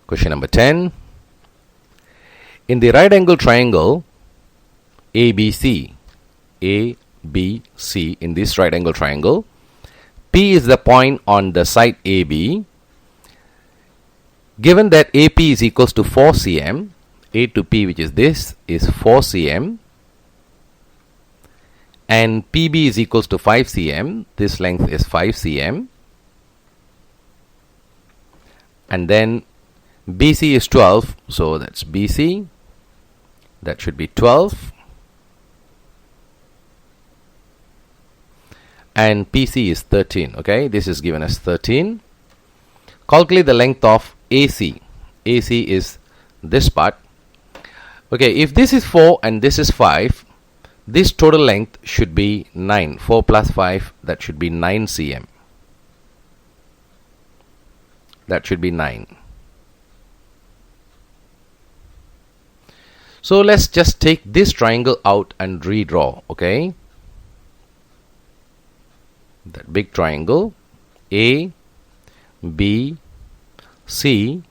Question number 10. In the right angle triangle ABC, in this right angle triangle, P is the point on the side AB. Given that AP is equals to 4 cm, A to P, which is this, is 4 cm, and PB is equals to 5 cm, this length is 5 cm, and then BC is 12, so that's BC, that should be 12, and PC is 13. Okay, this is given as 13. Calculate the length of AC. AC is this part. Okay, if this is 4 and this is 5, this total length should be 9. 4 plus 5, that should be 9 cm. That should be 9. So let's just take this triangle out and redraw. Okay, that big triangle A, B, C,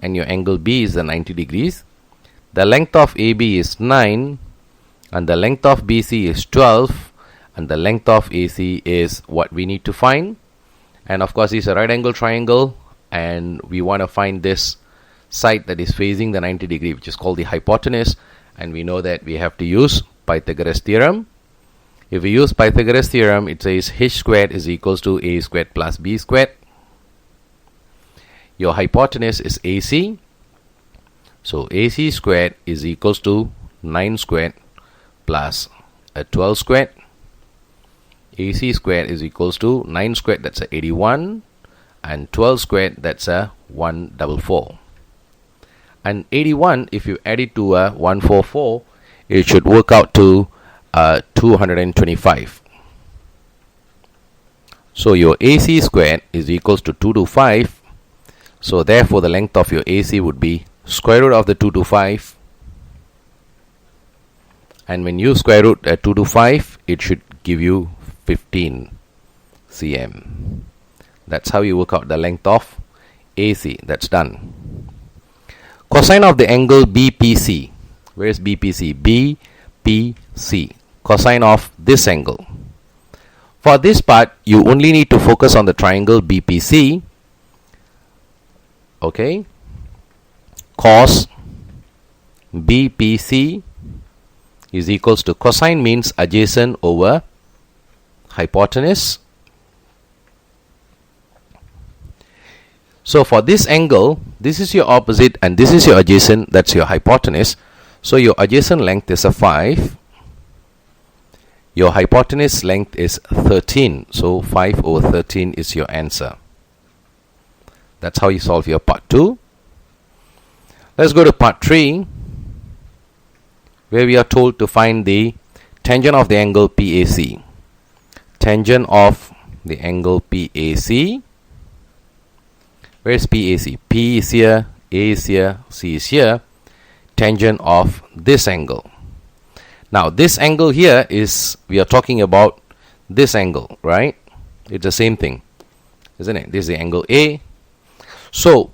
and your angle B is the 90 degrees. The length of AB is 9, and the length of BC is 12, and the length of AC is what we need to find. And of course, it's a right angle triangle, and we want to find this side that is facing the 90 degree, which is called the hypotenuse, and we know that we have to use Pythagoras theorem. If we use Pythagoras theorem, it says h squared is equals to a squared plus b squared. Your hypotenuse is AC, so AC squared is equals to 9 squared plus 12 squared. AC squared is equals to 9 squared, that's a 81, and 12 squared, that's a 144. And 81, if you add it to a 144, it should work out to 225. So your AC squared is equals to 225. So therefore the length of your AC would be square root of the 225. And when you square root 225, it should give you 15 cm. That's how you work out the length of AC. That's done. Cosine of the angle BPC. Where is BPC? BPC. Cosine of this angle. For this part, you only need to focus on the triangle BPC. Okay. Cos BPC is equals to, cosine means adjacent over hypotenuse. So for this angle, this is your opposite and this is your adjacent, that's your hypotenuse. So your adjacent length is a 5. Your hypotenuse length is 13. So 5 over 13 is your answer. That's how you solve your part 2. Let's go to part 3, where we are told to find the tangent of the angle PAC. Tangent of the angle PAC. Where is PAC? P is here, A is here, C is here. Tangent of this angle. Now this angle here is, we are talking about this angle, right? It's the same thing, isn't it? This is the angle A. So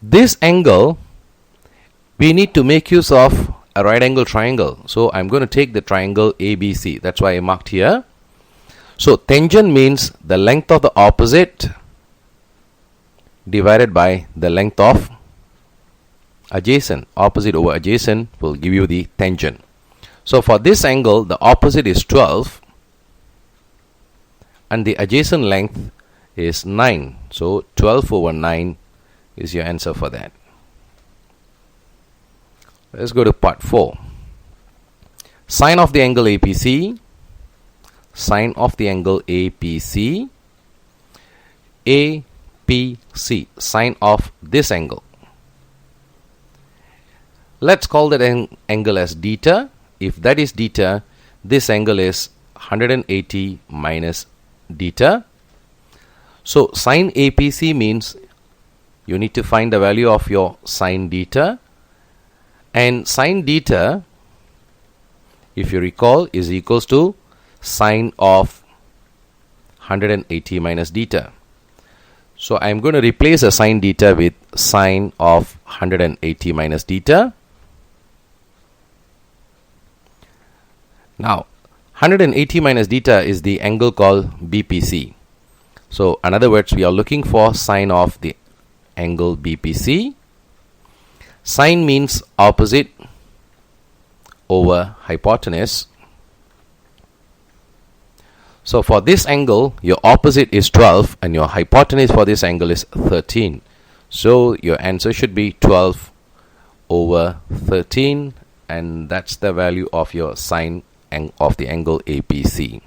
this angle, we need to make use of a right angle triangle. So I'm going to take the triangle ABC. That's why I marked here. So tangent means the length of the opposite divided by the length of adjacent. Opposite over adjacent will give you the tangent. So for this angle, the opposite is 12 and the adjacent length is 9. So 12 over 9 is your answer for that. Let's go to part 4. Sine of the angle APC. Sine of the angle APC. APC. Sine of this angle. Let's call that angle as theta. If that is theta, this angle is 180 minus theta. So sine APC means you need to find the value of your sine theta. And sine theta, if you recall, is equals to sine of 180 minus theta. So I'm going to replace a sine theta with sine of 180 minus theta. Now 180 minus theta is the angle called BPC. So in other words, we are looking for sine of the angle BPC. Sine means opposite over hypotenuse. So for this angle, your opposite is 12 and your hypotenuse for this angle is 13. So your answer should be 12 over 13, and that's the value of your sine of the angle APC.